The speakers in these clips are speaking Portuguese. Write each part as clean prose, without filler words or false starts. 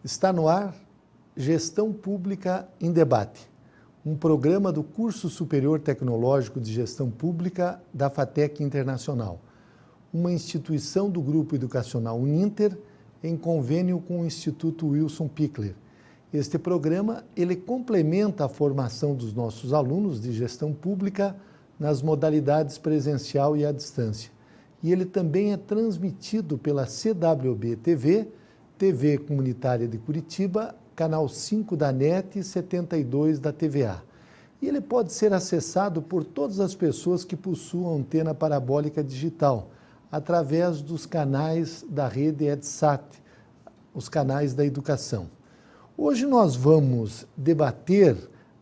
Está no ar Gestão Pública em Debate, um programa do Curso Superior Tecnológico de Gestão Pública da FATEC Internacional, uma instituição do Grupo Educacional Uninter em convênio com o Instituto Wilson Pickler. Este programa ele complementa a formação dos nossos alunos de gestão pública nas modalidades presencial e à distância. E ele também é transmitido pela CWB TV, TV Comunitária de Curitiba, canal 5 da NET e 72 da TVA. E ele pode ser acessado por todas as pessoas que possuam antena parabólica digital, através dos canais da rede EdSat, os canais da educação. Hoje nós vamos debater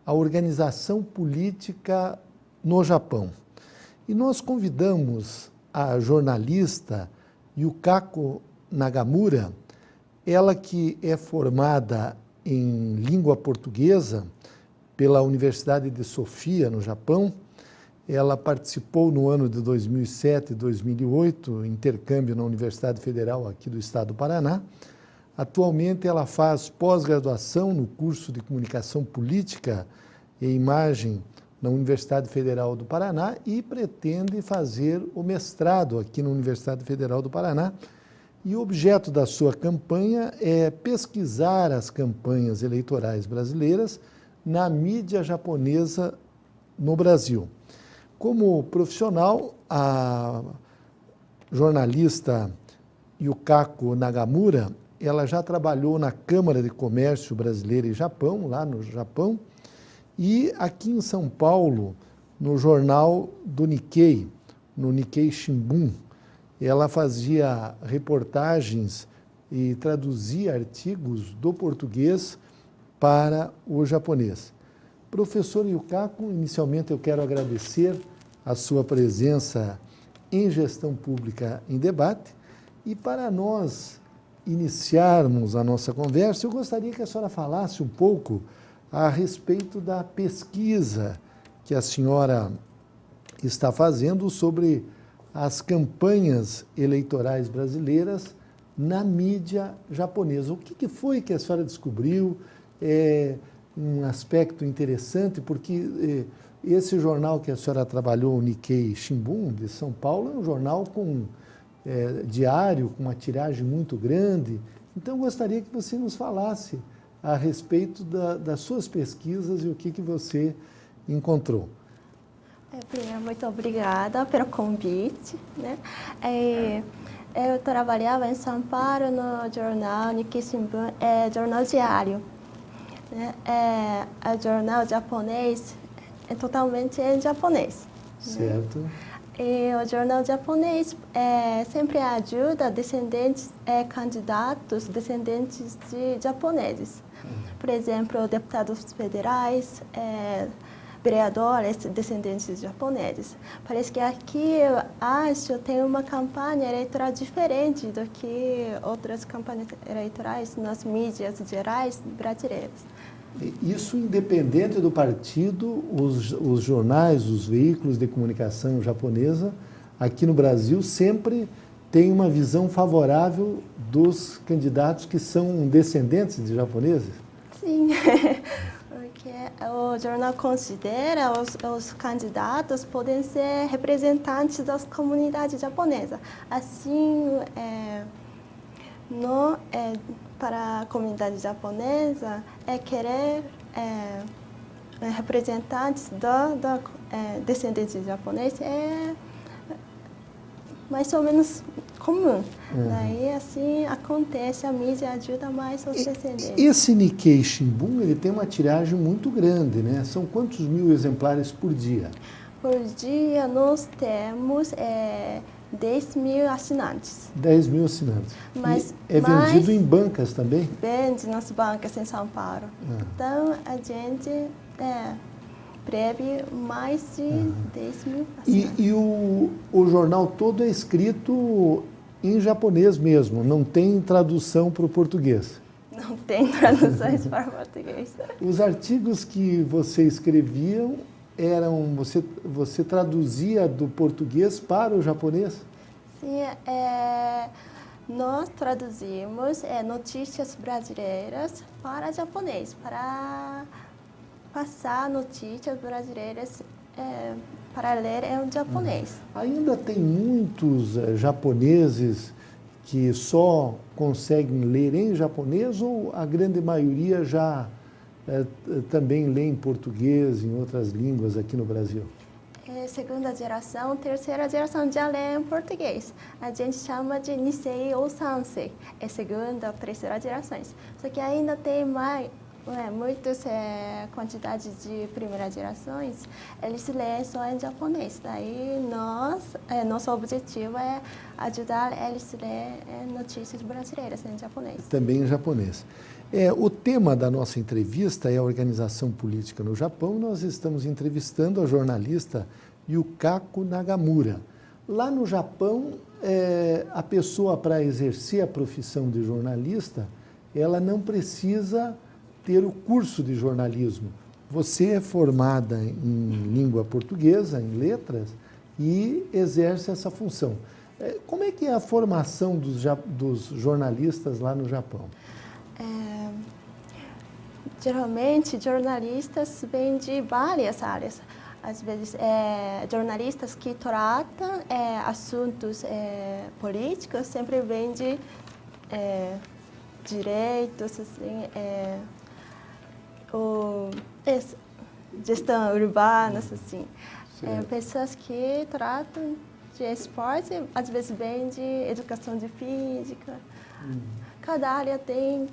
a organização política no Japão. E nós convidamos a jornalista Yukako Nagamura, ela que é formada em língua portuguesa pela Universidade de Sofia, no Japão. Ela participou no ano de 2007 e 2008, intercâmbio na Universidade Federal aqui do Estado do Paraná. Atualmente ela faz pós-graduação no curso de Comunicação Política e Imagem na Universidade Federal do Paraná e pretende fazer o mestrado aqui na Universidade Federal do Paraná. E o objeto da sua campanha é pesquisar as campanhas eleitorais brasileiras na mídia japonesa no Brasil. Como profissional, a jornalista Yukako Nagamura, ela já trabalhou na Câmara de Comércio Brasileira e Japão, lá no Japão, e aqui em São Paulo, no jornal do Nikkei, no Nikkei Shimbun. Ela fazia reportagens e traduzia artigos do português para o japonês. Professor Yukako, inicialmente eu quero agradecer a sua presença em Gestão Pública em Debate. E para nós iniciarmos a nossa conversa, eu gostaria que a senhora falasse um pouco a respeito da pesquisa que a senhora está fazendo sobre as campanhas eleitorais brasileiras na mídia japonesa. O que foi que a senhora descobriu? É um aspecto interessante, porque esse jornal que a senhora trabalhou, o Nikkei Shimbun, de São Paulo, é um jornal diário, com uma tiragem muito grande. Então, eu gostaria que você nos falasse a respeito das suas pesquisas e o que você encontrou. Muito obrigada pelo convite. Né? Eu trabalhava em São Paulo no jornal Nikkei Shimbun, jornal diário. Né? O jornal japonês é totalmente em japonês. Certo. Né? E o jornal japonês sempre ajuda candidatos descendentes de japoneses. Por exemplo, deputados federais, vereadores descendentes japoneses. Parece que aqui, eu acho, tem uma campanha eleitoral diferente do que outras campanhas eleitorais nas mídias gerais brasileiras. Isso independente do partido, os jornais, os veículos de comunicação japonesa, aqui no Brasil, sempre tem uma visão favorável dos candidatos que são descendentes de japoneses? Sim, porque o jornal considera os candidatos podem ser representantes das comunidades japonesas. Assim, para a comunidade japonesa, querer representantes da descendentes japoneses é mais ou menos comum. Daí, assim, acontece, a mídia ajuda mais os descendentes. Esse Nikkei Shimbun, ele tem uma tiragem muito grande, né? São quantos mil exemplares por dia? Por dia, nós temos 10 mil assinantes. 10 mil assinantes. Mas vendido em bancas também? Vende nas bancas em São Paulo. Então, a gente prevê mais de 10 mil assinantes. E o jornal todo é escrito em japonês mesmo, não tem tradução para o português? Não tem traduções para o português. Os artigos que você escrevia você traduzia do português para o japonês? Sim, Nós traduzimos notícias brasileiras para japonês, para passar notícias brasileiras para ler em japonês. Ainda tem muitos japoneses que só conseguem ler em japonês ou a grande maioria já também lê em português, em outras línguas aqui no Brasil? Segunda geração, terceira geração já lê em português. A gente chama de Nisei ou Sansei, é segunda ou terceira gerações. Só que ainda tem muitas quantidades de primeiras gerações, eles leem só em japonês. Daí nosso objetivo é ajudar eles a ler notícias brasileiras em japonês. Também em japonês. O tema da nossa entrevista é a organização política no Japão. Nós estamos entrevistando a jornalista Yukako Nagamura. Lá no Japão, a pessoa, para exercer a profissão de jornalista, ela não precisa ter o curso de jornalismo. Você é formada em língua portuguesa, em letras, e exerce essa função. Como é que é a formação dos jornalistas lá no Japão? Geralmente, jornalistas vêm de várias áreas. Às vezes, jornalistas que tratam assuntos políticos sempre vêm de direitos, assim, gestão urbana, assim. Pessoas que tratam de esporte, às vezes vêm de educação de física. Cada área tem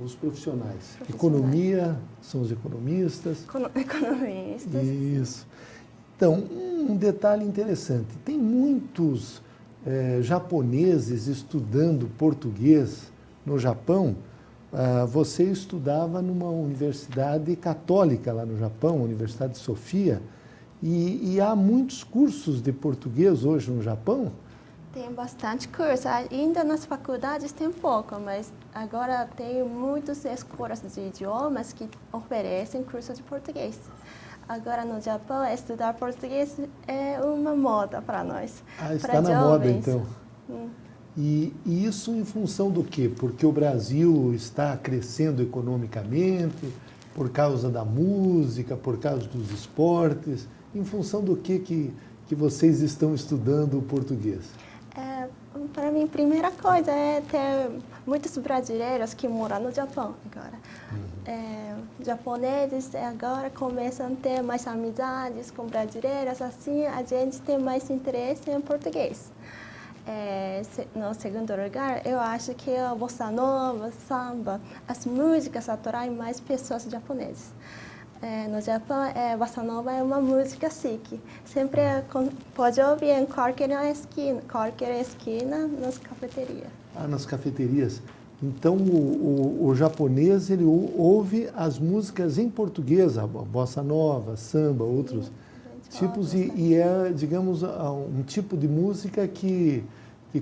os profissionais. Economia, são os economistas. Economistas. Isso. Então, um detalhe interessante, tem muitos japoneses estudando português no Japão. Você estudava numa universidade católica lá no Japão, a Universidade de Sofia, e há muitos cursos de português hoje no Japão? Tem bastante curso. Ainda nas faculdades tem pouco, mas agora tem muitas escolas de idiomas que oferecem curso de português. Agora no Japão, estudar português é uma moda para nós. Está na moda, então. E isso em função do quê? Porque o Brasil está crescendo economicamente, por causa da música, por causa dos esportes. Em função do que vocês estão estudando o português? Para mim, a primeira coisa é ter muitos brasileiros que moram no Japão agora. Japoneses agora começam a ter mais amizades com brasileiros, assim a gente tem mais interesse em português. No segundo lugar, eu acho que a bossa nova, samba, as músicas atraem mais pessoas japonesas. No Japão, bossa nova é uma música chique. Sempre pode ouvir em qualquer esquina nas cafeterias. Nas cafeterias. Então, o japonês, ele ouve as músicas em português, a bossa nova, samba, outros tipos, e é, digamos, um tipo de música que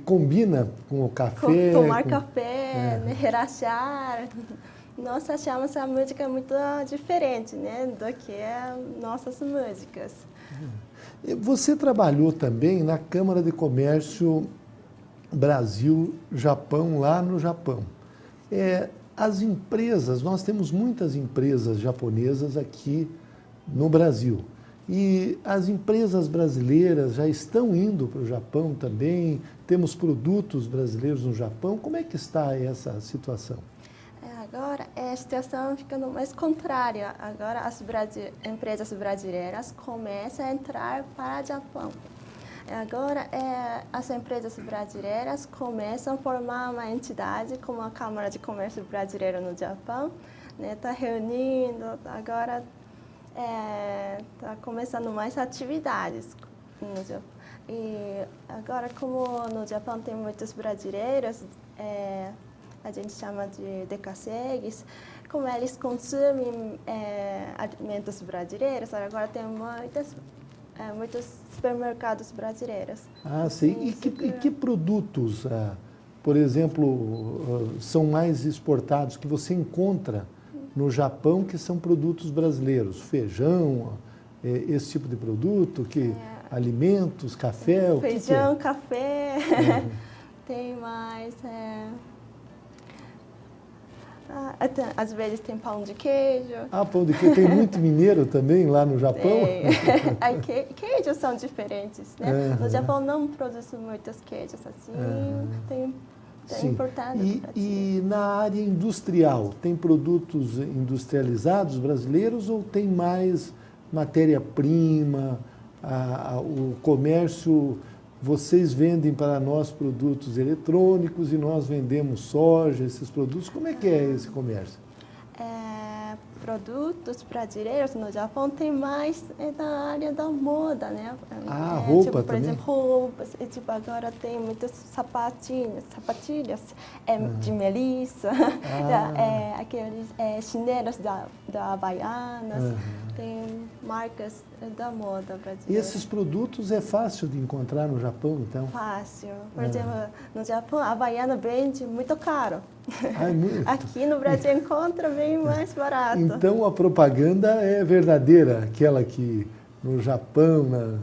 combina com o café. Tomar café, né, relaxar. Nós achamos essa música muito diferente, né, do que nossas músicas. Você trabalhou também na Câmara de Comércio Brasil-Japão, lá no Japão. As empresas, nós temos muitas empresas japonesas aqui no Brasil. E as empresas brasileiras já estão indo para o Japão também, temos produtos brasileiros no Japão. Como é que está essa situação? Agora, a situação ficando mais contrária. Agora, as empresas brasileiras começam a entrar para o Japão. Agora, as empresas brasileiras começam a formar uma entidade como a Câmara de Comércio Brasileira no Japão. Está reunindo, agora está começando mais atividades no Japão. E agora, como no Japão tem muitos brasileiros, a gente chama de decacegues, como eles consomem alimentos brasileiros, agora tem muitos supermercados brasileiros. Sim. E que produtos, por exemplo, são mais exportados, que você encontra no Japão, que são produtos brasileiros? Feijão, esse tipo de produto, alimentos, café, feijão, o que é? Café, tem mais... às vezes tem pão de queijo. Ah, pão de queijo. Tem muito mineiro também lá no Japão? Aí, queijos são diferentes, né? No Japão não produz muitos queijos assim. Tem importado. E na área industrial, tem produtos industrializados brasileiros ou tem mais matéria-prima? O comércio, vocês vendem para nós produtos eletrônicos e nós vendemos soja, esses produtos. Como é que é esse comércio? Produtos brasileiros no Japão tem mais na área da moda, né? Roupa tipo, por também? exemplo, roupas. Tipo, agora tem muitas sapatilhas de melissa, aqueles chinelos da Havaianas. Tem marcas da moda brasileira. E esses produtos é fácil de encontrar no Japão, então? Fácil. Por exemplo, no Japão, a Havaiana vende muito caro. Muito. Aqui no Brasil encontra bem mais barato. Então a propaganda é verdadeira, aquela que no Japão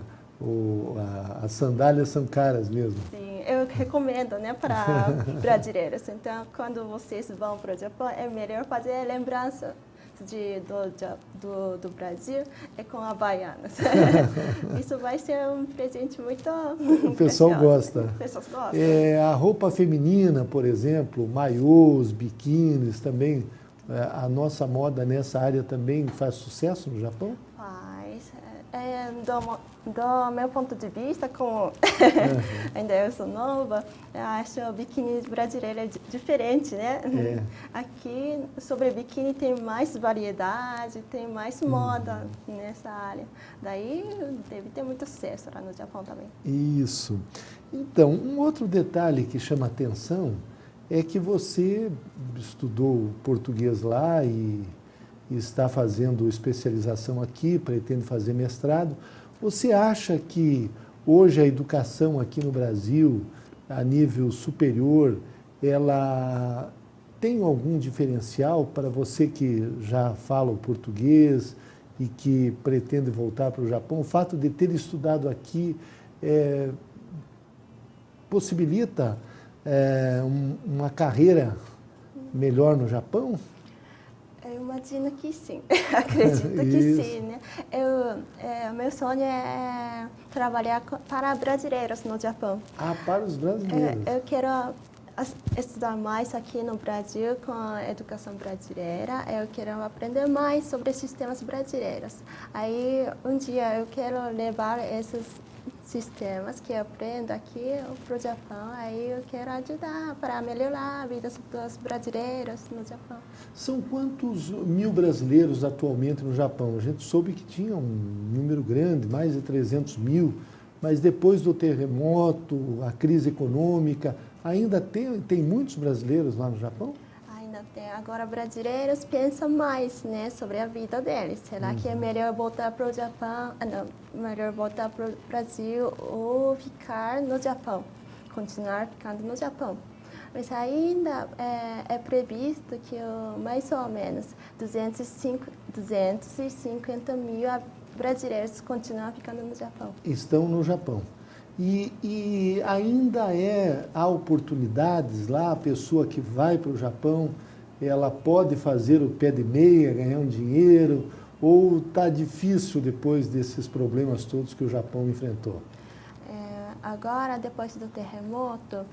as sandálias são caras mesmo. Sim, eu recomendo, né, para brasileiros. Então, quando vocês vão para o Japão, é melhor fazer lembrança do Brasil com Havaianas. Isso vai ser um presente muito O pessoal gosta. As pessoas gostam. A roupa feminina, por exemplo, maiôs, biquínis também, a nossa moda nessa área também faz sucesso no Japão? Faz. Do meu ponto de vista, como ainda eu sou nova, eu acho o biquíni brasileiro diferente, né? Aqui, sobre biquíni, tem mais variedade, tem mais moda nessa área. Daí, deve ter muito sucesso lá no Japão também. Isso. Então, um outro detalhe que chama atenção é que você estudou português lá e está fazendo especialização aqui, pretende fazer mestrado. Você acha que hoje a educação aqui no Brasil, a nível superior, ela tem algum diferencial para você que já fala o português e que pretende voltar para o Japão? O fato de ter estudado aqui possibilita uma carreira melhor no Japão? Eu imagino que sim, acredito que sim, né? Meu sonho é trabalhar para brasileiros no Japão. Para os brasileiros. Eu quero estudar mais aqui no Brasil com a educação brasileira. Eu quero aprender mais sobre sistemas brasileiros. Aí, um dia, eu quero levar esses sistemas que eu aprendo aqui para o Japão. Aí eu quero ajudar para melhorar a vida dos brasileiros no Japão. São quantos mil brasileiros atualmente no Japão? A gente soube que tinha um número grande, mais de 300 mil, mas depois do terremoto, a crise econômica, ainda tem muitos brasileiros lá no Japão? Ainda tem. Agora, brasileiros pensam mais, né, sobre a vida deles. Será que é melhor voltar para o Japão? Melhor voltar para o Brasil ou ficar no Japão? Continuar ficando no Japão. Mas ainda é previsto que mais ou menos 250 mil brasileiros continuam ficando no Japão. Estão no Japão. E ainda há oportunidades lá, a pessoa que vai para o Japão, ela pode fazer o pé de meia, ganhar um dinheiro, ou está difícil depois desses problemas todos que o Japão enfrentou? Agora, depois do terremoto,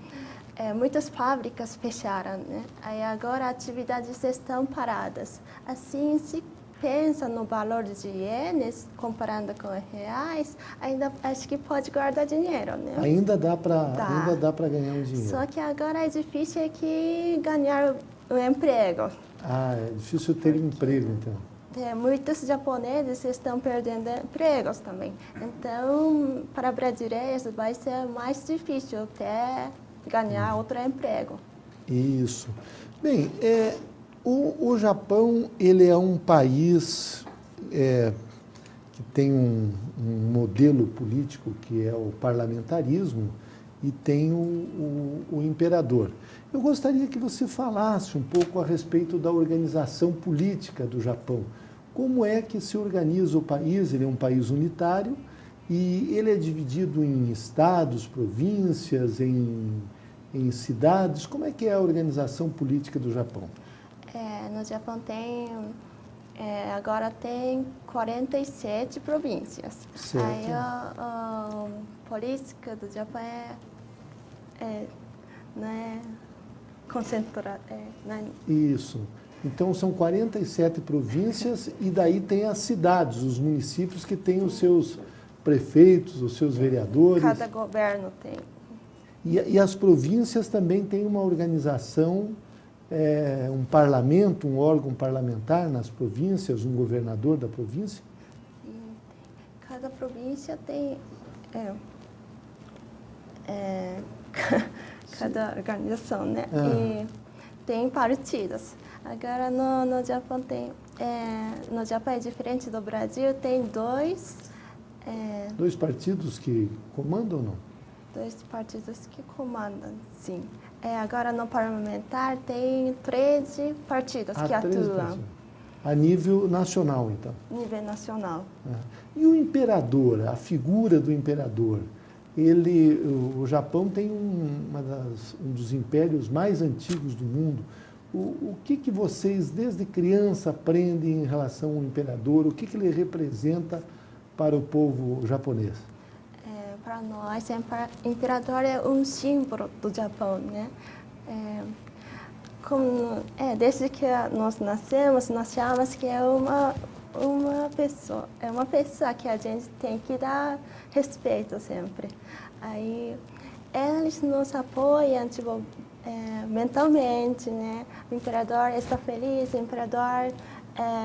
muitas fábricas fecharam, né? Aí agora atividades estão paradas. Assim, se pensa no valor de ienes, comparando com reais, ainda acho que pode guardar dinheiro, né? Ainda dá para ganhar um dinheiro. Só que agora é difícil ganhar um emprego. É difícil ter emprego, então. Muitos japoneses estão perdendo empregos também. Então, para brasileiros vai ser mais difícil até ganhar outro emprego. Isso. Bem, o Japão, ele é um país que tem um modelo político que é o parlamentarismo e tem o imperador. Eu gostaria que você falasse um pouco a respeito da organização política do Japão. Como é que se organiza o país? Ele é um país unitário e ele é dividido em estados, províncias, em em cidades? Como é que é a organização política do Japão? No Japão agora tem 47 províncias. Certo. Aí a política do Japão não é concentrada. Isso. Então, são 47 províncias e daí tem as cidades, os municípios que têm os seus prefeitos, os seus vereadores. Cada governo tem. E as províncias também têm uma organização, um parlamento, um órgão parlamentar nas províncias, um governador da província? Cada província tem cada organização, né? E tem partidos. Agora no Japão no Japão é diferente do Brasil, tem dois partidos que comandam ou não? Dois partidos que comandam, sim. Agora no parlamentar tem 13 partidos que 13 atuam. partidos. A nível nacional, então. Nível nacional. E o imperador, a figura do imperador? O Japão tem um dos impérios mais antigos do mundo. O que vocês, desde criança, aprendem em relação ao imperador? O que ele representa para o povo japonês? Para nós, o imperador é um símbolo do Japão, né? Desde que nós nascemos, nós chamamos que é uma pessoa que a gente tem que dar respeito sempre. Aí eles nos apoiam, tipo, mentalmente, né? O imperador está feliz, o imperador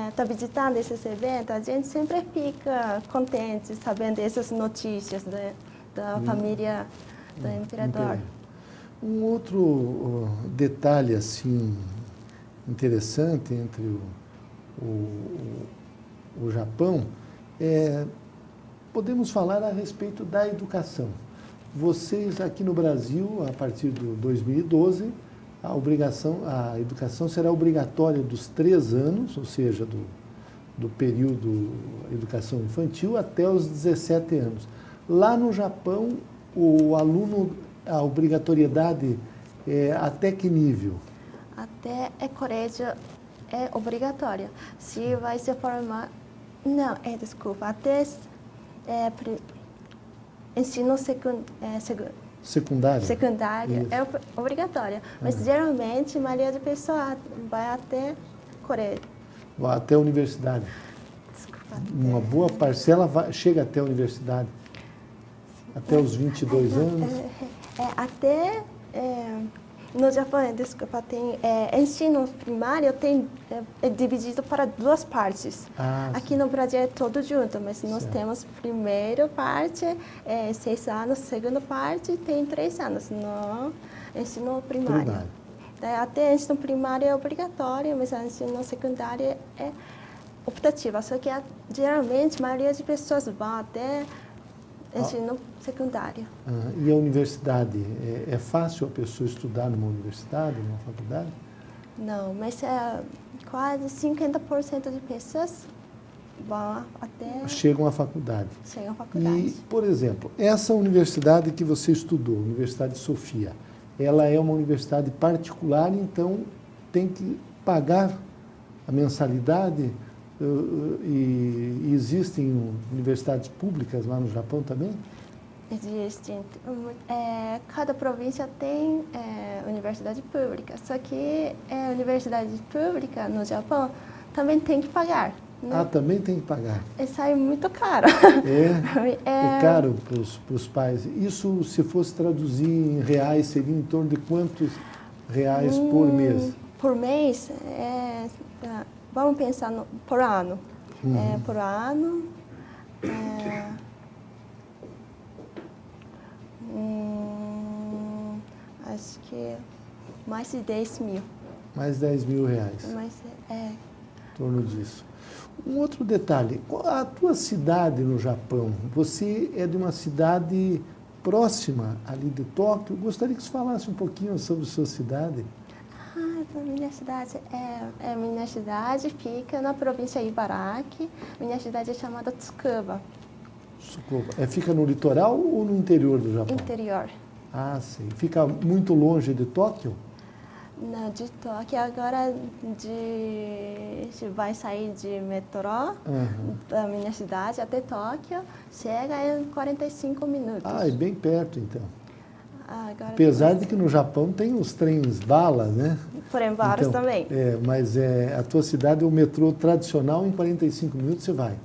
está visitando esses eventos, a gente sempre fica contente sabendo essas notícias da família do imperador. Um outro detalhe assim interessante entre o Japão podemos falar a respeito da educação. Vocês aqui no Brasil, a partir de 2012, a educação será obrigatória dos 3 anos, ou seja, do período educação infantil até os 17 anos. Lá no Japão, o aluno, a obrigatoriedade é até que nível? Até colégio é obrigatório. Se vai se formar... Não, desculpa, até ensino secundário é obrigatório. Mas geralmente a maioria das pessoas vai até colégio. Vai até a universidade. Desculpa. Uma boa parcela chega até a universidade. Até os 22 anos? No Japão, desculpa, tem ensino primário é dividido para 2 partes. Aqui no Brasil é todo junto, mas nós temos primeira parte, 6 anos, segunda parte tem 3 anos no ensino primário. Até ensino primário é obrigatório, mas o ensino secundário é optativo. Só que geralmente a maioria das pessoas vão até ensino secundário. E a universidade? É fácil a pessoa estudar numa universidade, numa faculdade? Não, mas quase 50% de pessoas vão até... Chegam à faculdade. Chegam à faculdade. E, por exemplo, essa universidade que você estudou, a Universidade de Sofia, ela é uma universidade particular, então tem que pagar a mensalidade. E existem universidades públicas lá no Japão também? Existem. Cada província tem universidade pública, só que a universidade pública no Japão também tem que pagar. Né? Também tem que pagar. Sai muito caro. É caro para os pais. Isso, se fosse traduzir em reais, seria em torno de quantos reais por mês? Por mês, vamos pensar por ano. Por ano, acho que mais de 10 mil. Mais de 10 mil reais. Em torno disso. Um outro detalhe, a tua cidade no Japão, você é de uma cidade próxima ali de Tóquio. Gostaria que você falasse um pouquinho sobre sua cidade. Minha cidade fica na província de Ibaraki. Minha cidade é chamada Tsukuba. Fica no litoral ou no interior do Japão? Interior. Ah, sim. Fica muito longe de Tóquio? Não, de Tóquio agora vai sair de metrô da minha cidade até Tóquio, chega em 45 minutos. Ah, é bem perto então. Agora Apesar de que no Japão tem os trens bala, né? Porém, vários Então, também. Mas a tua cidade é o metrô tradicional, em 45 minutos você vai.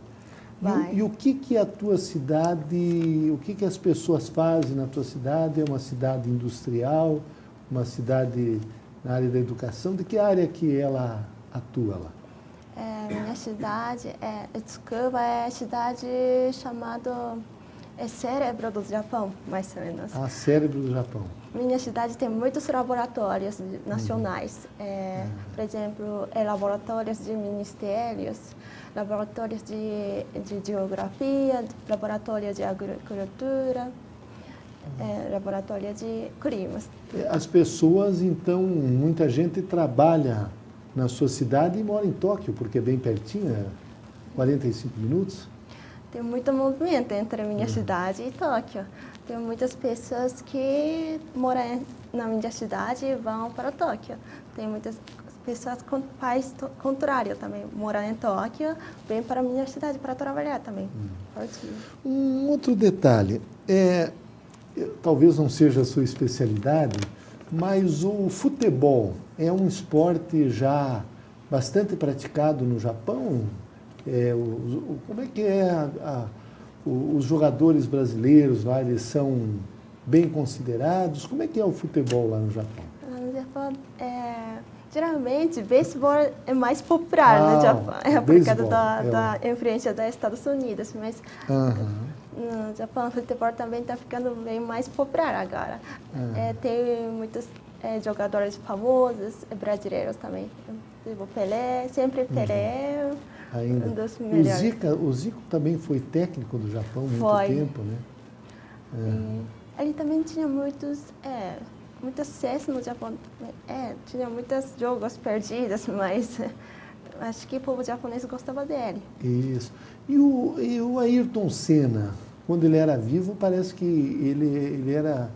Vai. E o que a tua cidade, o que as pessoas fazem na tua cidade? É uma cidade industrial, uma cidade na área da educação? De que área que ela atua lá? Minha cidade, Tsukuba é a cidade chamada Cérebro do Japão, mais ou menos. Ah, Cérebro do Japão. Minha cidade tem muitos laboratórios nacionais. Por exemplo, laboratórios de ministérios, laboratórios de geografia, laboratório de agricultura, laboratório de climas. As pessoas, então, muita gente trabalha na sua cidade e mora em Tóquio, porque é bem pertinho, 45 minutos. Tem muito movimento entre minha cidade e Tóquio. Tem muitas pessoas que moram na minha cidade e vão para Tóquio. Tem muitas pessoas com pais contrários também, moram em Tóquio, vêm para a minha cidade para trabalhar também. Um outro detalhe, talvez não seja a sua especialidade, mas o futebol é um esporte já bastante praticado no Japão? Como é que os jogadores brasileiros lá, eles são bem considerados? Como é que é o futebol lá no Japão? No Japão, geralmente, beisebol é mais popular no Japão, por causa da influência dos Estados Unidos, mas no Japão o futebol também está ficando bem mais popular agora. Tem muitos jogadores famosos, brasileiros também. Tipo Pelé, sempre Pelé. Ainda. Um dos melhores. O Zico também foi técnico do Japão há muito tempo, né? Ele também tinha muito sucesso no Japão. Tinha muitos jogos perdidos, mas acho que o povo japonês gostava dele. Isso. E o Ayrton Senna, quando ele era vivo, parece que ele era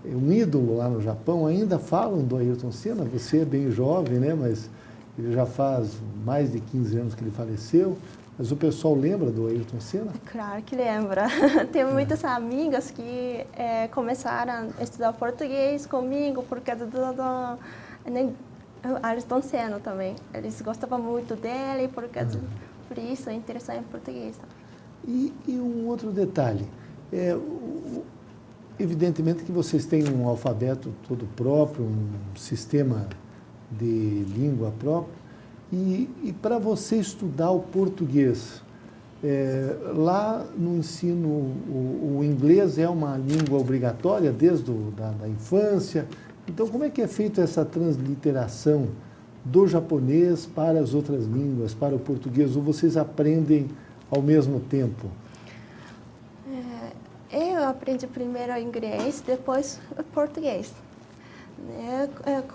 um ídolo lá no Japão. Ainda falam do Ayrton Senna? Você é bem jovem, né? Mas ele já faz mais de 15 anos que ele faleceu, mas o pessoal lembra do Ayrton Senna? Claro que lembra. Tenho muitas amigas que começaram a estudar português comigo por causa do Ayrton Senna também. Eles gostavam muito dele, por isso interessaram em português. E um outro detalhe, evidentemente que vocês têm um alfabeto todo próprio, um sistema de língua própria, e para você estudar o português, lá no ensino, o inglês é uma língua obrigatória desde da infância. Então, como é que é feita essa transliteração do japonês para as outras línguas, para o português, ou vocês aprendem ao mesmo tempo? Eu aprendi primeiro inglês, depois português.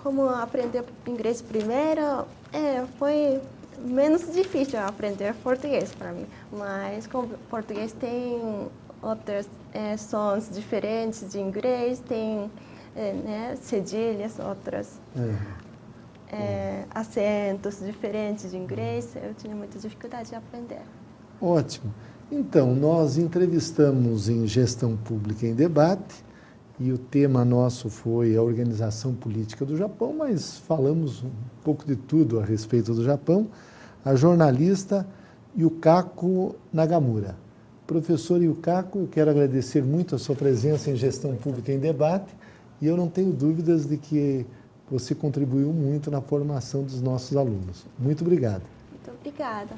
Como aprender inglês primeiro, foi menos difícil aprender português para mim. Mas como português tem outros sons diferentes de inglês, tem cedilhas, outros acentos diferentes de inglês, eu tinha muita dificuldade de aprender. Ótimo. Então, nós entrevistamos em Gestão Pública em Debate, e o tema nosso foi a organização política do Japão, mas falamos um pouco de tudo a respeito do Japão. A jornalista Yukako Nagamura. Professor Yukako, eu quero agradecer muito a sua presença em Gestão Pública em Debate, e eu não tenho dúvidas de que você contribuiu muito na formação dos nossos alunos. Muito obrigado. Muito obrigada.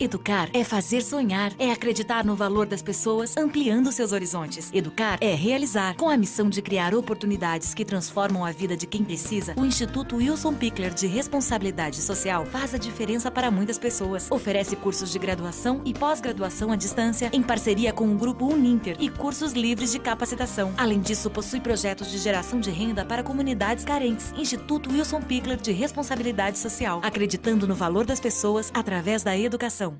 Educar é fazer sonhar, é acreditar no valor das pessoas, ampliando seus horizontes. Educar é realizar. Com a missão de criar oportunidades que transformam a vida de quem precisa, o Instituto Wilson Pickler de Responsabilidade Social faz a diferença para muitas pessoas. Oferece cursos de graduação e pós-graduação à distância, em parceria com o Grupo Uninter, e cursos livres de capacitação. Além disso, possui projetos de geração de renda para comunidades carentes. Instituto Wilson Pickler de Responsabilidade Social, acreditando no valor das pessoas através da educação.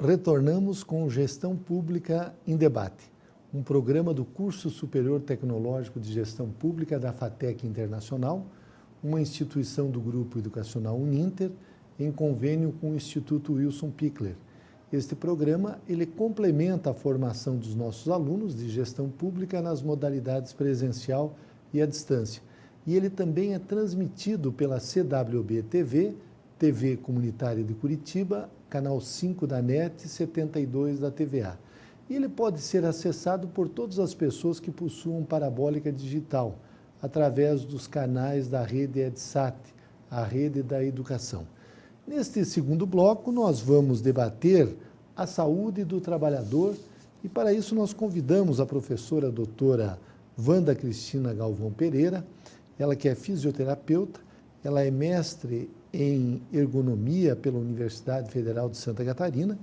Retornamos com Gestão Pública em Debate, um programa do Curso Superior Tecnológico de Gestão Pública da FATEC Internacional, uma instituição do Grupo Educacional Uninter, em convênio com o Instituto Wilson Pickler. Este programa ele complementa a formação dos nossos alunos de gestão pública nas modalidades presencial e à distância. E ele também é transmitido pela CWB TV, TV Comunitária de Curitiba, canal 5 da NET e 72 da TVA. E ele pode ser acessado por todas as pessoas que possuam parabólica digital, através dos canais da rede EdSat, a rede da educação. Neste segundo bloco, nós vamos debater a saúde do trabalhador e, para isso, nós convidamos a professora doutora Wanda Cristina Galvão Pereira, ela que é fisioterapeuta, ela é mestre em ergonomia pela Universidade Federal de Santa Catarina,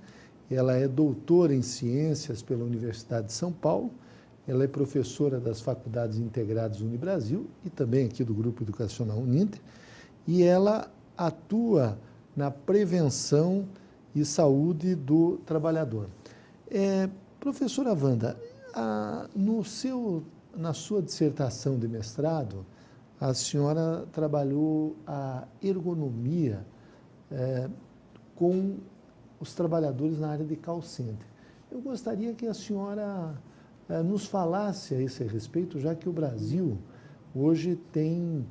ela é doutora em ciências pela Universidade de São Paulo, ela é professora das Faculdades Integradas Unibrasil e também aqui do Grupo Educacional Uninter, e ela atua na prevenção e saúde do trabalhador. Professora Wanda, na sua dissertação de mestrado, a senhora trabalhou a ergonomia com os trabalhadores na área de call center. Eu gostaria que a senhora nos falasse a esse respeito, já que o Brasil hoje tem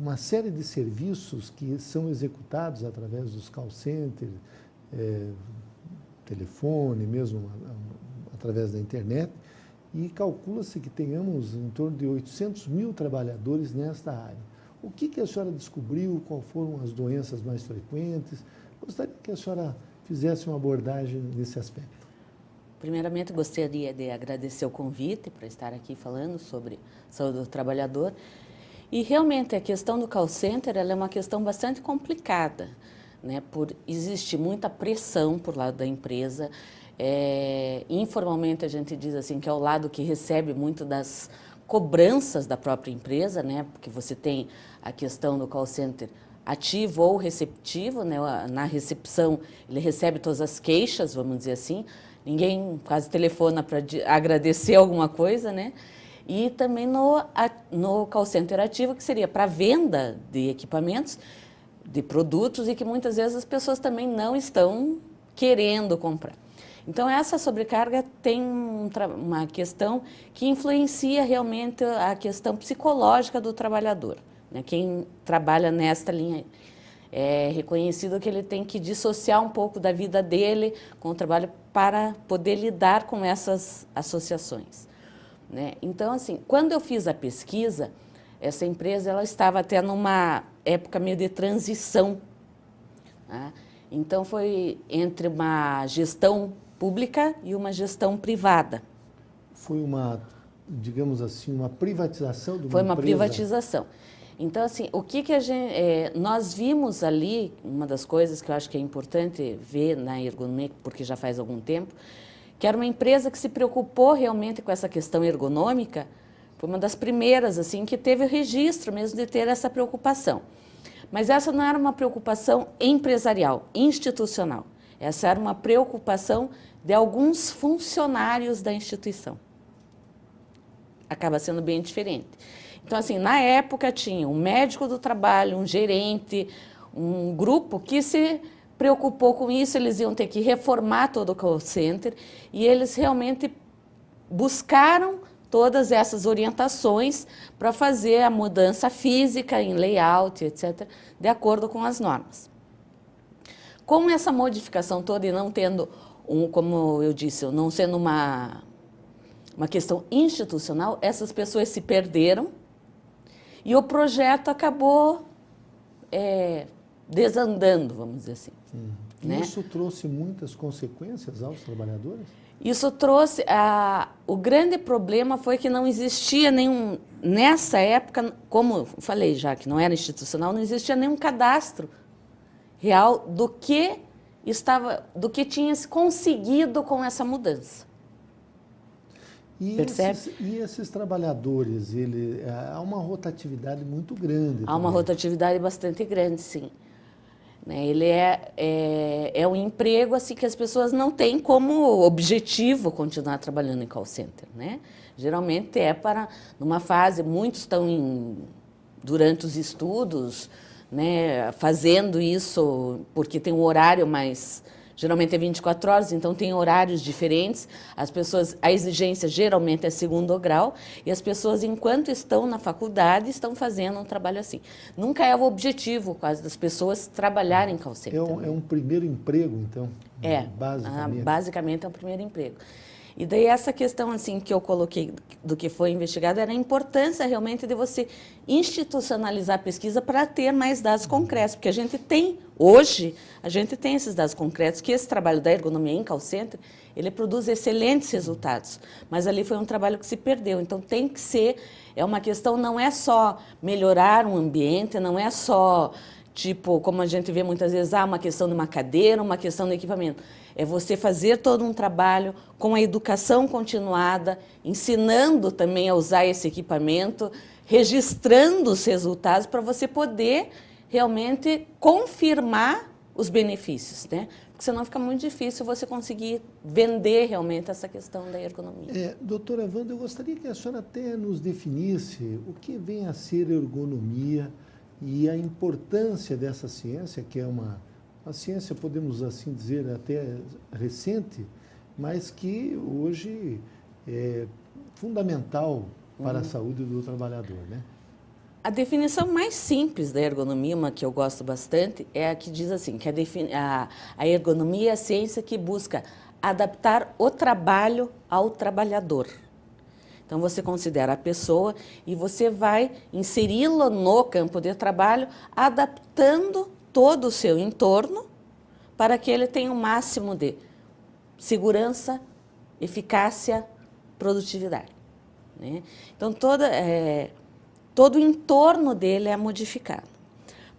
uma série de serviços que são executados através dos call centers, telefone, mesmo através da internet, e calcula-se que tenhamos em torno de 800 mil trabalhadores nesta área. O que a senhora descobriu? Quais foram as doenças mais frequentes? Gostaria que a senhora fizesse uma abordagem nesse aspecto. Primeiramente, gostaria de agradecer o convite para estar aqui falando sobre saúde do trabalhador. E realmente a questão do call center ela é uma questão bastante complicada, né? Existe muita pressão por lado da empresa. Informalmente a gente diz assim que é o lado que recebe muito das cobranças da própria empresa, né? Porque você tem a questão do call center ativo ou receptivo, né? Na recepção ele recebe todas as queixas, vamos dizer assim, ninguém quase telefona para agradecer alguma coisa, né? E também no call center ativo, que seria para venda de equipamentos, de produtos, e que muitas vezes as pessoas também não estão querendo comprar. Então, essa sobrecarga tem uma questão que influencia realmente a questão psicológica do trabalhador, né? Quem trabalha nesta linha é reconhecido que ele tem que dissociar um pouco da vida dele com o trabalho para poder lidar com essas associações, né? Então, assim, quando eu fiz a pesquisa, essa empresa ela estava até numa época meio de transição, né? Então, foi entre uma gestão pública e uma gestão privada. Foi uma, digamos assim, uma privatização de uma Foi uma empresa. privatização. Então, assim, o que a gente... nós vimos ali, uma das coisas que eu acho que é importante ver na ergonomia, porque já faz algum tempo, que era uma empresa que se preocupou realmente com essa questão ergonômica, foi uma das primeiras, assim, que teve o registro mesmo de ter essa preocupação. Mas essa não era uma preocupação empresarial, institucional. Essa era uma preocupação de alguns funcionários da instituição. Acaba sendo bem diferente. Então, assim, na época tinha um médico do trabalho, um gerente, um grupo que se preocupou com isso, eles iam ter que reformar todo o call center e eles realmente buscaram todas essas orientações para fazer a mudança física em layout, etc., de acordo com as normas. Com essa modificação toda e não tendo, como eu disse, não sendo uma questão institucional, essas pessoas se perderam e o projeto acabou desandando, vamos dizer assim. Né? Isso trouxe muitas consequências aos trabalhadores? Isso trouxe... o grande problema foi que não existia nenhum... Nessa época, como eu falei já, que não era institucional, não existia nenhum cadastro real do que tinha se conseguido com essa mudança. E esses trabalhadores, há uma rotatividade muito grande. Há uma rotatividade bastante grande, sim. Ele é um emprego assim, que as pessoas não têm como objetivo continuar trabalhando em call center. Né? Geralmente numa fase, muitos estão durante os estudos, né, fazendo isso porque tem um horário mais... Geralmente é 24 horas, então tem horários diferentes. A exigência geralmente é segundo grau, e as pessoas, enquanto estão na faculdade, estão fazendo um trabalho assim. Nunca é o objetivo, quase, das pessoas trabalharem em call center. É um primeiro emprego, então? Basicamente é um primeiro emprego. E daí essa questão assim que eu coloquei do que foi investigado era a importância realmente de você institucionalizar a pesquisa para ter mais dados concretos, porque hoje a gente tem esses dados concretos, que esse trabalho da ergonomia em call center, ele produz excelentes resultados, mas ali foi um trabalho que se perdeu, então tem que ser, uma questão, não é só melhorar um ambiente, não é só... Tipo, como a gente vê muitas vezes, uma questão de uma cadeira, uma questão de equipamento. É você fazer todo um trabalho com a educação continuada, ensinando também a usar esse equipamento, registrando os resultados para você poder realmente confirmar os benefícios, né? Porque senão fica muito difícil você conseguir vender realmente essa questão da ergonomia. Doutora Wanda, eu gostaria que a senhora até nos definisse o que vem a ser ergonomia e a importância dessa ciência, que é uma ciência, podemos assim dizer, até recente, mas que hoje é fundamental para a saúde do trabalhador, né? A definição mais simples da ergonomia, uma que eu gosto bastante, é a que diz assim, que a ergonomia é a ciência que busca adaptar o trabalho ao trabalhador. Então, você considera a pessoa e você vai inseri-la no campo de trabalho, adaptando todo o seu entorno para que ele tenha o máximo de segurança, eficácia, produtividade. Né? Então, todo o entorno dele é modificado.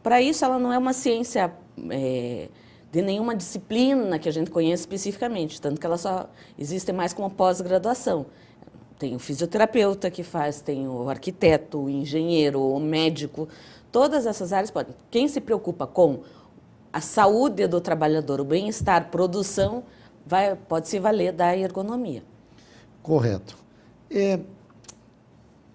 Para isso, ela não é uma ciência de nenhuma disciplina que a gente conhece especificamente, tanto que ela só existe mais como pós-graduação. Tem o fisioterapeuta que faz, tem o arquiteto, o engenheiro, o médico, todas essas áreas podem. Quem se preocupa com a saúde do trabalhador, o bem-estar, produção, pode se valer da ergonomia. Correto.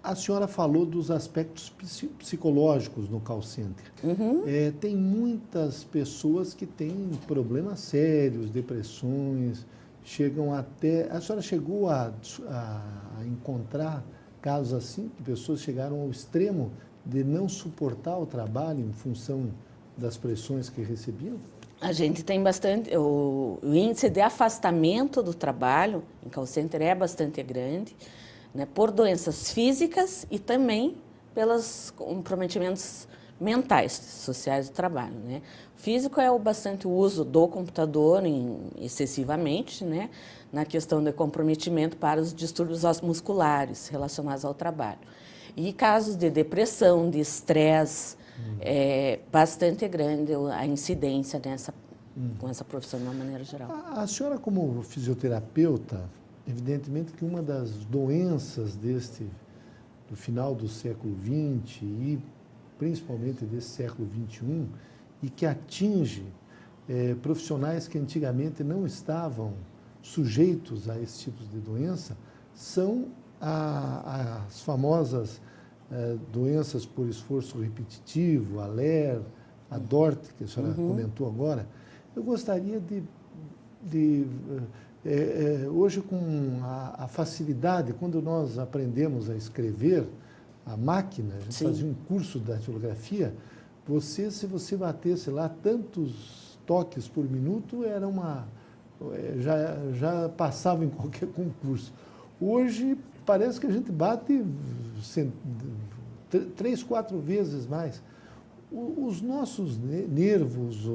A senhora falou dos aspectos psicológicos no call center. Uhum. Tem muitas pessoas que têm problemas sérios, depressões, chegam até... A senhora chegou a encontrar casos assim, que pessoas chegaram ao extremo de não suportar o trabalho em função das pressões que recebiam? A gente tem bastante... O índice de afastamento do trabalho em call center é bastante grande, né, por doenças físicas e também pelos comprometimentos mentais, sociais do trabalho. Né? Físico é bastante o uso do computador excessivamente, né, na questão de comprometimento para os distúrbios musculares relacionados ao trabalho. E casos de depressão, de estresse, é bastante grande a incidência com essa profissão de uma maneira geral. A senhora, como fisioterapeuta, evidentemente que uma das doenças do final do século XX e principalmente desse século XXI, e que atinge profissionais que antigamente não estavam sujeitos a esses tipos de doença, são as famosas doenças por esforço repetitivo, a LER, a DORT, que a senhora comentou agora. Eu gostaria hoje, com a facilidade, quando nós aprendemos a escrever, a máquina, a gente fazia um curso de datilografia, se você batesse lá tantos toques por minuto, já passava em qualquer concurso. Hoje, parece que a gente bate 3, 4 vezes mais. Os nossos nervos,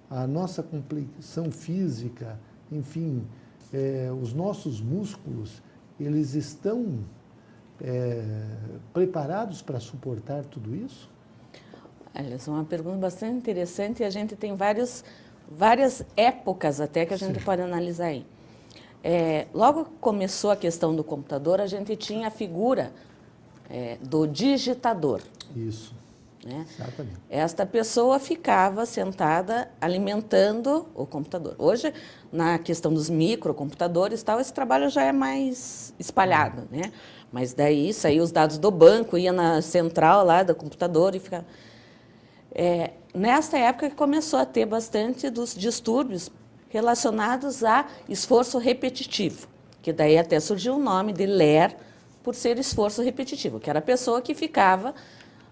a nossa complexão física, enfim, os nossos músculos, eles estão preparados para suportar tudo isso? Olha, essa é uma pergunta bastante interessante e a gente tem várias épocas até que a gente pode analisar aí. Logo que começou a questão do computador, a gente tinha a figura do digitador. Isso, né? Exatamente. Esta pessoa ficava sentada alimentando o computador. Hoje, na questão dos microcomputadores, esse trabalho já é mais espalhado, né? Mas daí saíam os dados do banco, ia na central lá do computador e ficava... nesta época que começou a ter bastante dos distúrbios relacionados a esforço repetitivo, que daí até surgiu o nome de LER, por ser esforço repetitivo, que era a pessoa que ficava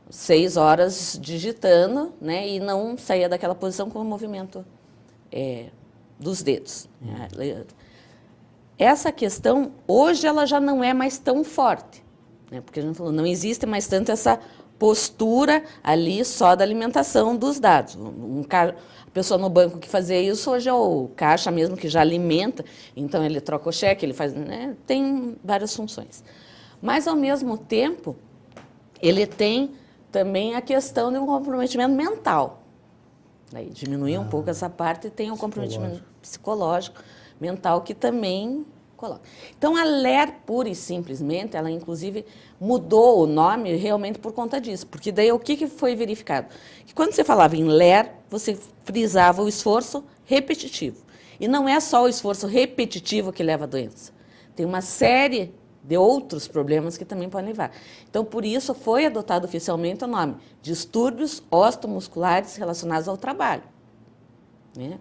6 horas digitando, né, e não saía daquela posição com o movimento dos dedos. Essa questão, hoje, ela já não é mais tão forte, né, porque a gente falou, não existe mais tanto essa postura ali só da alimentação dos dados. A pessoa no banco que fazia isso, hoje é o caixa mesmo que já alimenta, então ele troca o cheque, ele faz, né, tem várias funções. Mas, ao mesmo tempo, ele tem também a questão de um comprometimento mental. Daí diminuir um pouco essa parte e tem um comprometimento psicológico, mental, que também coloca. Então, a LER, pura e simplesmente, ela inclusive mudou o nome realmente por conta disso. Porque daí o que foi verificado? Que quando você falava em LER, você frisava o esforço repetitivo. E não é só o esforço repetitivo que leva à doença. Tem uma série de outros problemas que também podem levar. Então, por isso, foi adotado oficialmente o nome distúrbios osteomusculares relacionados ao trabalho, né?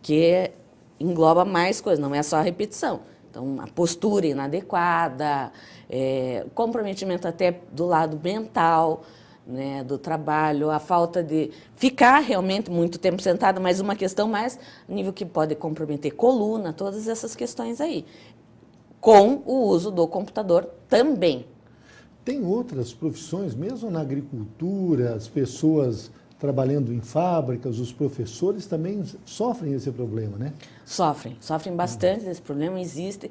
Que engloba mais coisas, não é só a repetição. Então, a postura inadequada, comprometimento até do lado mental, né, do trabalho, a falta de ficar realmente muito tempo sentado, mas uma questão mais a nível que pode comprometer coluna, todas essas questões aí. Com o uso do computador também. Tem outras profissões, mesmo na agricultura, as pessoas trabalhando em fábricas, os professores também sofrem esse problema, né? Sofrem bastante desse problema. Existe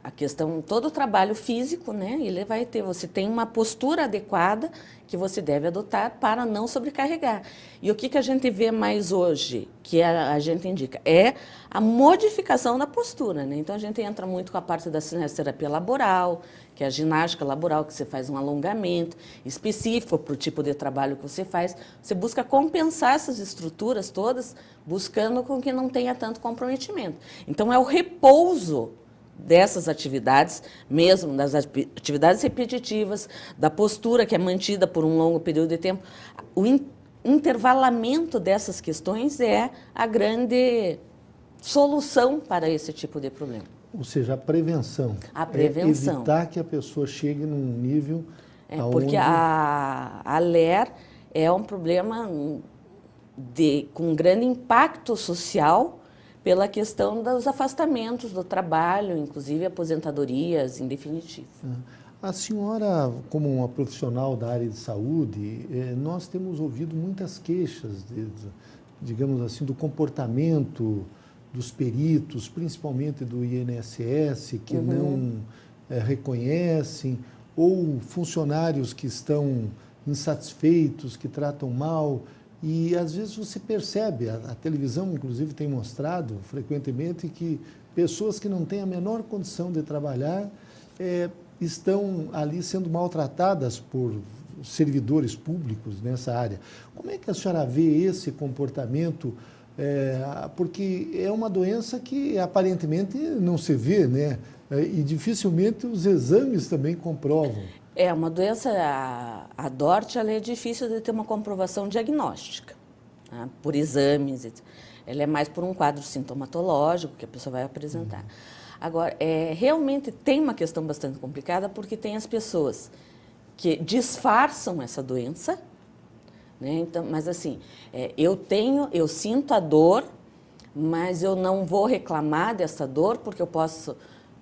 a questão, todo o trabalho físico, né? Ele vai ter, você tem uma postura adequada que você deve adotar para não sobrecarregar. E o que a gente vê mais hoje, que a gente indica, é a modificação da postura, né? Então, a gente entra muito com a parte da cinesterapia laboral, que é a ginástica laboral, que você faz um alongamento específico para o tipo de trabalho que você faz. Você busca compensar essas estruturas todas, buscando com que não tenha tanto comprometimento. Então, é o repouso dessas atividades, mesmo das atividades repetitivas, da postura que é mantida por um longo período de tempo. O intervalamento dessas questões é a grande solução para esse tipo de problema. Ou seja, a prevenção. A prevenção. Evitar que a pessoa chegue num nível... Porque a LER é um problema com grande impacto social pela questão dos afastamentos do trabalho, inclusive aposentadorias, em definitivo. A senhora, como uma profissional da área de saúde, nós temos ouvido muitas queixas, digamos assim, do comportamento dos peritos, principalmente do INSS, que não reconhecem, ou funcionários que estão insatisfeitos, que tratam mal. E, às vezes, você percebe, a televisão, inclusive, tem mostrado frequentemente que pessoas que não têm a menor condição de trabalhar estão ali sendo maltratadas por servidores públicos nessa área. Como é que a senhora vê esse comportamento? Porque é uma doença que aparentemente não se vê, né? E dificilmente os exames também comprovam. É uma doença, a DORT, ela é difícil de ter uma comprovação diagnóstica, tá? Por exames, etc. Ela é mais por um quadro sintomatológico que a pessoa vai apresentar. Agora, realmente tem uma questão bastante complicada, porque tem as pessoas que disfarçam essa doença, né? Então, mas assim, eu sinto a dor, mas eu não vou reclamar dessa dor, porque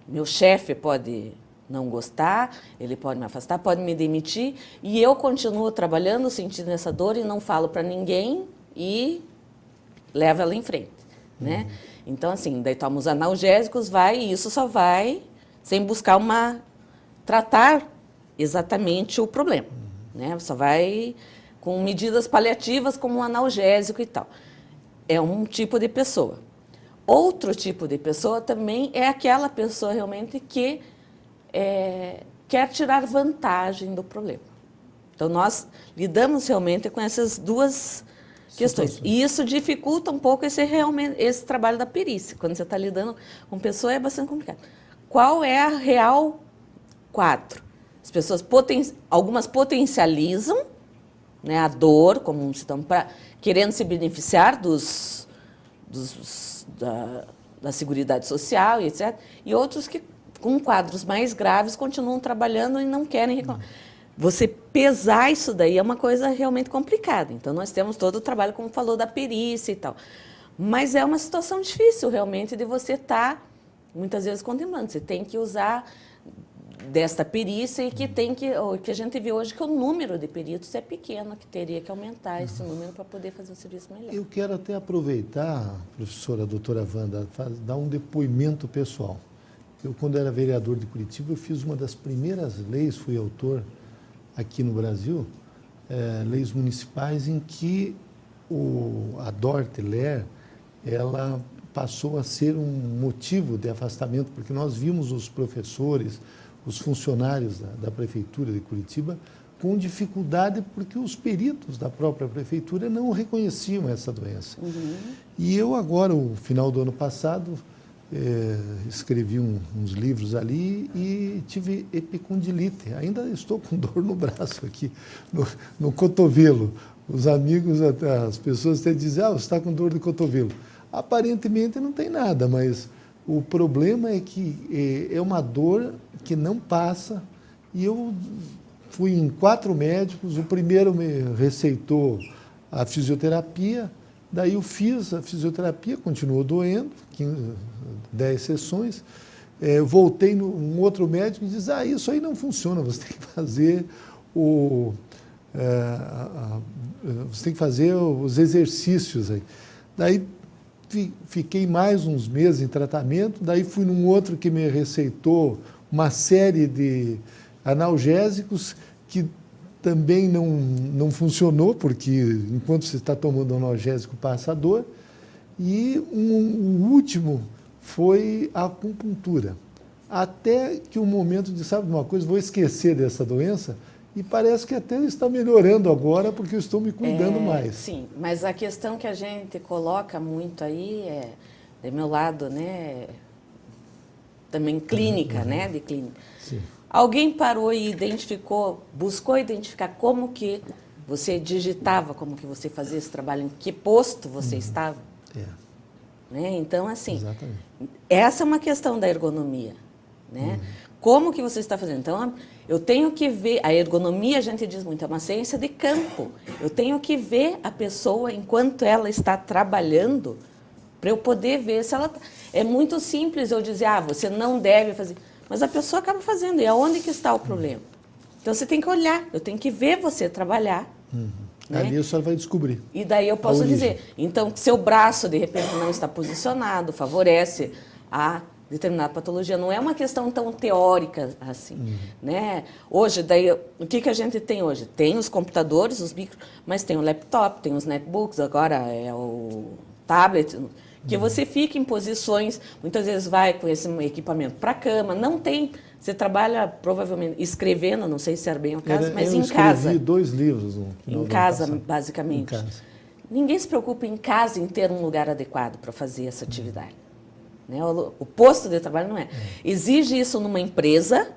meu chefe pode não gostar, ele pode me afastar, pode me demitir, e eu continuo trabalhando, sentindo essa dor, e não falo para ninguém, e levo ela em frente, né? Então, assim, daí toma os analgésicos, e isso só vai sem buscar tratar exatamente o problema, né? Só vai com medidas paliativas como um analgésico e tal. É um tipo de pessoa. Outro tipo de pessoa também é aquela pessoa realmente que quer tirar vantagem do problema. Então, nós lidamos realmente com essas duas questões. E isso dificulta um pouco esse trabalho da perícia. Quando você está lidando com pessoa, é bastante complicado. Qual é a real quadro? As pessoas, algumas potencializam, né, a dor, como estão querendo se beneficiar da Seguridade Social, e etc. E outros que, com quadros mais graves, continuam trabalhando e não querem reclamar. Você pesar isso daí é uma coisa realmente complicada. Então, nós temos todo o trabalho, como falou, da perícia e tal. Mas é uma situação difícil, realmente, de você estar, muitas vezes, contemplando. Você tem que usar desta perícia e o que a gente vê hoje, que o número de peritos é pequeno, que teria que aumentar esse número para poder fazer o serviço melhor. Eu quero até aproveitar, professora doutora Wanda, dar um depoimento pessoal. Eu, quando era vereador de Curitiba, eu fiz uma das primeiras leis, fui autor aqui no Brasil, leis municipais em que a DORT-LER, ela passou a ser um motivo de afastamento, porque nós vimos os professores, os funcionários da Prefeitura de Curitiba com dificuldade porque os peritos da própria Prefeitura não reconheciam essa doença. E eu agora, no final do ano passado, escrevi uns livros ali e tive epicondilite. Ainda estou com dor no braço aqui, no cotovelo. Os amigos, as pessoas até dizem, você está com dor de cotovelo. Aparentemente não tem nada, mas o problema é que é uma dor que não passa. E eu fui em 4 médicos, o primeiro me receitou a fisioterapia, daí eu fiz a fisioterapia, continuou doendo, 10 sessões, voltei num outro médico e disse, isso aí não funciona, você tem que fazer os exercícios aí. Daí fiquei mais uns meses em tratamento, daí fui num outro que me receitou uma série de analgésicos que também não funcionou, porque enquanto você está tomando analgésico passa a dor. E o último foi a acupuntura. Até que o momento de, sabe uma coisa, vou esquecer dessa doença, e parece que até está melhorando agora, porque eu estou me cuidando mais. Sim, mas a questão que a gente coloca muito aí do meu lado, né, também clínica, né, de clínica. Sim. Alguém parou e buscou identificar como que você digitava, como que você fazia esse trabalho, em que posto você estava? Né? Então, assim, exatamente. Essa é uma questão da ergonomia, né? Como que você está fazendo? Então, eu tenho que ver, a ergonomia, a gente diz muito, é uma ciência de campo. Eu tenho que ver a pessoa enquanto ela está trabalhando, para eu poder ver se ela... É muito simples eu dizer, você não deve fazer... Mas a pessoa acaba fazendo, e aonde que está o problema? Então, você tem que olhar, eu tenho que ver você trabalhar. Né? Ali a senhora vai descobrir. E daí eu posso dizer, então, seu braço, de repente, não está posicionado, favorece a determinada patologia. Não é uma questão tão teórica assim. Né? Hoje, daí, o que a gente tem hoje? Tem os computadores, os micros, mas tem o laptop, tem os netbooks, agora é o tablet, Que você fica em posições, muitas vezes vai com esse equipamento para a cama, não tem, você trabalha provavelmente escrevendo, não sei se era bem o caso, mas em casa. Eu escrevi 2 livros no final Em do casa, ano passado. basicamente. Em casa. Ninguém se preocupa em casa em ter um lugar adequado para fazer essa atividade. Né? O posto de trabalho não é. Exige isso numa empresa,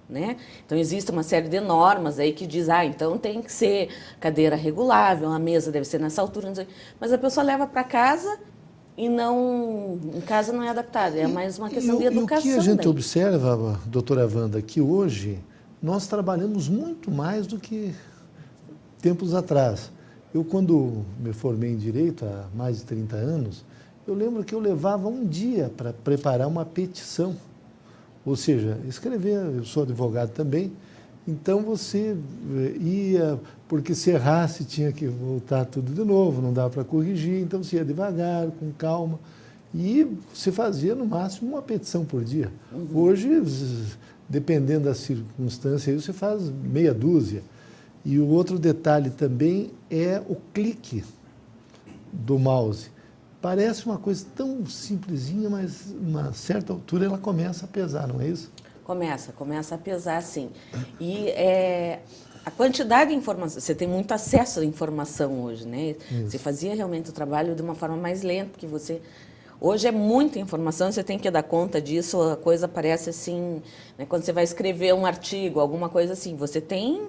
né? Então existe uma série de normas aí que diz, então tem que ser cadeira regulável, a mesa deve ser nessa altura, não sei. Mas a pessoa leva para casa e não, em casa não é adaptado, é mais uma questão de educação. E o que a gente daí. observa, doutora Wanda, que hoje nós trabalhamos muito mais do que tempos atrás. Eu, quando me formei em Direito, há mais de 30 anos, eu lembro que eu levava um dia para preparar uma petição. Ou seja, escrever, eu sou advogado também, então você ia, porque se errasse tinha que voltar tudo de novo, não dava para corrigir, então você ia devagar, com calma, e você fazia no máximo uma petição por dia. Hoje, dependendo da circunstância, aí você faz meia dúzia. E o outro detalhe também é o clique do mouse. Parece uma coisa tão simplesinha, mas a uma certa altura ela começa a pesar, não é isso? Começa a pesar, sim. E a quantidade de informação, você tem muito acesso à informação hoje, né? Isso. Você fazia realmente o trabalho de uma forma mais lenta, porque você... Hoje é muita informação, você tem que dar conta disso, a coisa parece assim... Né? Quando você vai escrever um artigo, alguma coisa assim, você tem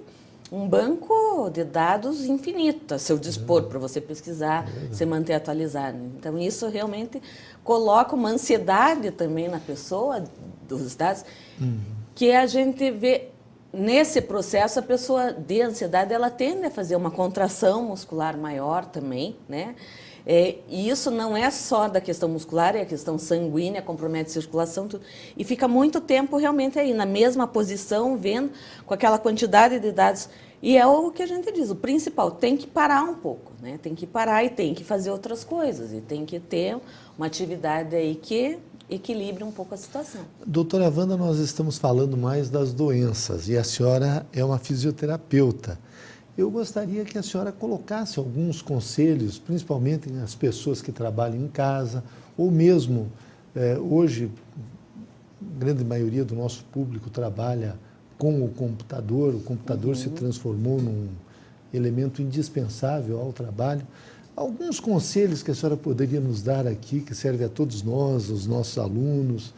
um banco de dados infinito a seu dispor para você pesquisar, se manter atualizado. Então, isso realmente coloca uma ansiedade também na pessoa, dos dados, que a gente vê nesse processo, a pessoa de ansiedade, ela tende a fazer uma contração muscular maior também, né? E isso não é só da questão muscular, é a questão sanguínea, compromete a circulação, tudo. E fica muito tempo realmente aí, na mesma posição, vendo, com aquela quantidade de dados. E é o que a gente diz, o principal, tem que parar um pouco, né? Tem que parar e tem que fazer outras coisas, e tem que ter uma atividade aí que equilibre um pouco a situação. Doutora Wanda, nós estamos falando mais das doenças, e a senhora é uma fisioterapeuta. Eu gostaria que a senhora colocasse alguns conselhos, principalmente as pessoas que trabalham em casa, ou mesmo, hoje, a grande maioria do nosso público trabalha com o computador se transformou num elemento indispensável ao trabalho. Alguns conselhos que a senhora poderia nos dar aqui, que servem a todos nós, os nossos alunos,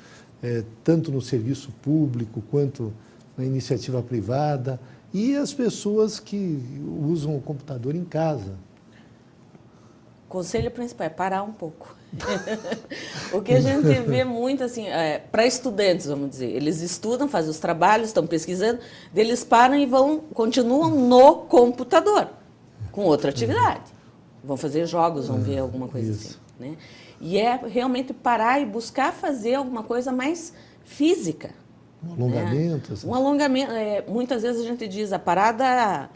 tanto no serviço público quanto na iniciativa privada, e as pessoas que usam o computador em casa. O conselho principal é parar um pouco. O que a gente vê muito, assim, para estudantes, vamos dizer, eles estudam, fazem os trabalhos, estão pesquisando, eles param e continuam no computador, com outra atividade. Vão fazer jogos, vão ver alguma coisa assim. Né? E é realmente parar e buscar fazer alguma coisa mais física. Um alongamento? Né? Um alongamento. Muitas vezes a gente diz, a parada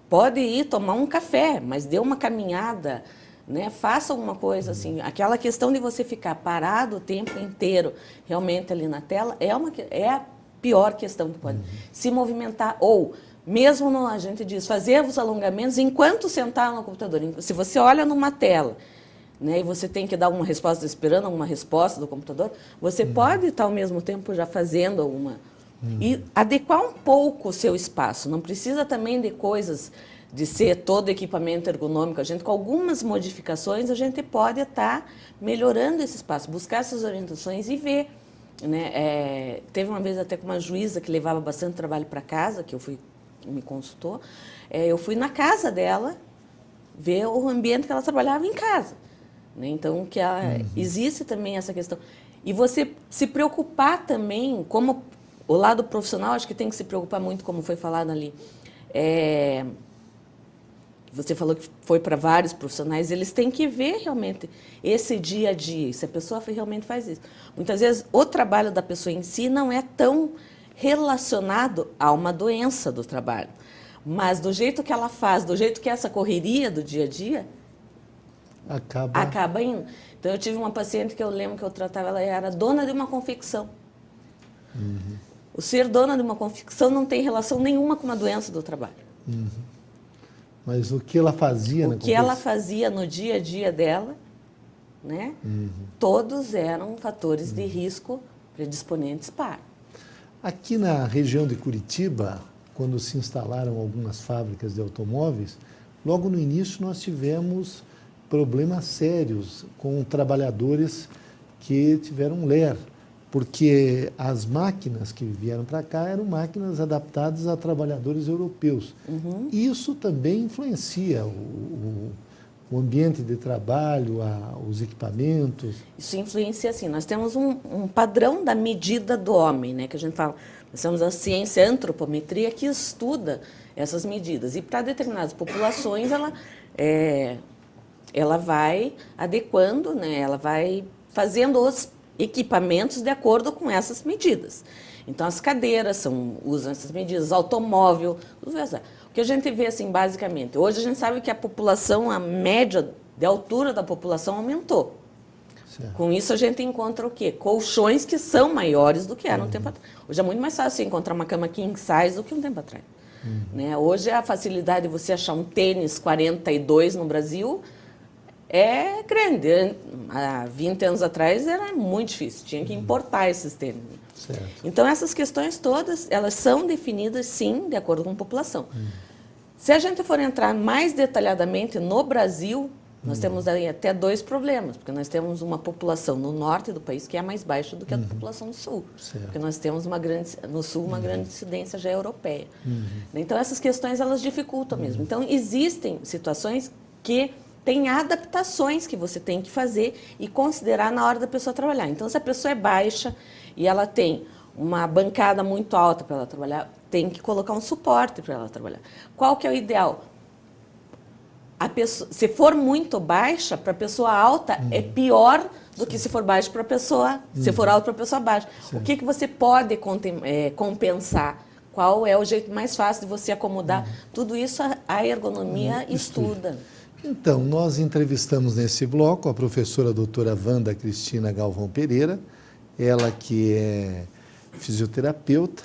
pode ir tomar um café, mas dê uma caminhada, né? Faça alguma coisa assim. Aquela questão de você ficar parado o tempo inteiro realmente ali na tela é a pior questão que pode. Se movimentar ou... Mesmo a gente diz, fazer os alongamentos enquanto sentar no computador. Se você olha numa tela, né, e você tem que dar uma resposta, esperando alguma resposta do computador, você pode estar ao mesmo tempo já fazendo alguma... E adequar um pouco o seu espaço. Não precisa também de coisas, de ser todo equipamento ergonômico. A gente, com algumas modificações, a gente pode estar melhorando esse espaço, buscar essas orientações e ver. Né? Teve uma vez até com uma juíza que levava bastante trabalho para casa, que me consultou, eu fui na casa dela ver o ambiente que ela trabalhava em casa. Né? Então, existe também essa questão. E você se preocupar também, como o lado profissional, acho que tem que se preocupar muito, como foi falado ali. Você falou que foi para vários profissionais, eles têm que ver realmente esse dia a dia, se a pessoa realmente faz isso. Muitas vezes, o trabalho da pessoa em si não é tão relacionado a uma doença do trabalho. Mas do jeito que ela faz, do jeito que essa correria do dia a dia, acaba indo. Então, eu tive uma paciente que eu lembro que eu tratava, ela era dona de uma confecção. O ser dona de uma confecção não tem relação nenhuma com uma doença do trabalho. Mas o que ela fazia na confecção? O que ela fazia no dia a dia dela né? Todos eram fatores de risco predisponentes para. Aqui na região de Curitiba, quando se instalaram algumas fábricas de automóveis, logo no início nós tivemos problemas sérios com trabalhadores que tiveram ler, porque as máquinas que vieram para cá eram máquinas adaptadas a trabalhadores europeus. Isso também influencia o ambiente de trabalho, os equipamentos. Isso influencia, assim, nós temos um padrão da medida do homem, né, que a gente fala, nós temos a ciência, a antropometria, que estuda essas medidas. E para determinadas populações, ela vai adequando, né, ela vai fazendo os equipamentos de acordo com essas medidas. Então, as cadeiras usam essas medidas, automóvel, tudo isso. O que a gente vê, assim, basicamente, hoje a gente sabe que a população, a média de altura da população aumentou. Certo. Com isso, a gente encontra o quê? Colchões que são maiores do que eram um tempo atrás. Hoje é muito mais fácil você encontrar uma cama king size do que um tempo atrás. Né? Hoje, a facilidade de você achar um tênis 42 no Brasil é grande. Há 20 anos atrás era muito difícil, tinha que importar esses tênis. Certo. Então, essas questões todas, elas são definidas, sim, de acordo com a população. Se a gente for entrar mais detalhadamente no Brasil, nós temos aí até dois problemas, porque nós temos uma população no norte do país que é mais baixa do que a população do sul, Certo. porque nós temos no sul uma grande incidência já europeia. Então, essas questões, elas dificultam mesmo. Então, existem situações que tem adaptações que você tem que fazer e considerar na hora da pessoa trabalhar. Então, se a pessoa é baixa e ela tem uma bancada muito alta para ela trabalhar, tem que colocar um suporte para ela trabalhar. Qual que é o ideal? A pessoa, se for muito baixa, para a pessoa alta, é pior do que se for baixa para a pessoa, se for alta para a pessoa baixa. O que você pode compensar? Qual é o jeito mais fácil de você acomodar? Tudo isso a ergonomia estuda. Então, nós entrevistamos nesse bloco a professora doutora Wanda Cristina Galvão Pereira, ela que é fisioterapeuta.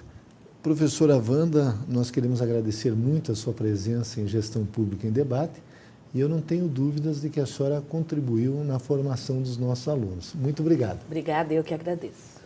Professora Wanda, nós queremos agradecer muito a sua presença em Gestão Pública em Debate e eu não tenho dúvidas de que a senhora contribuiu na formação dos nossos alunos. Muito obrigado. Obrigada, eu que agradeço.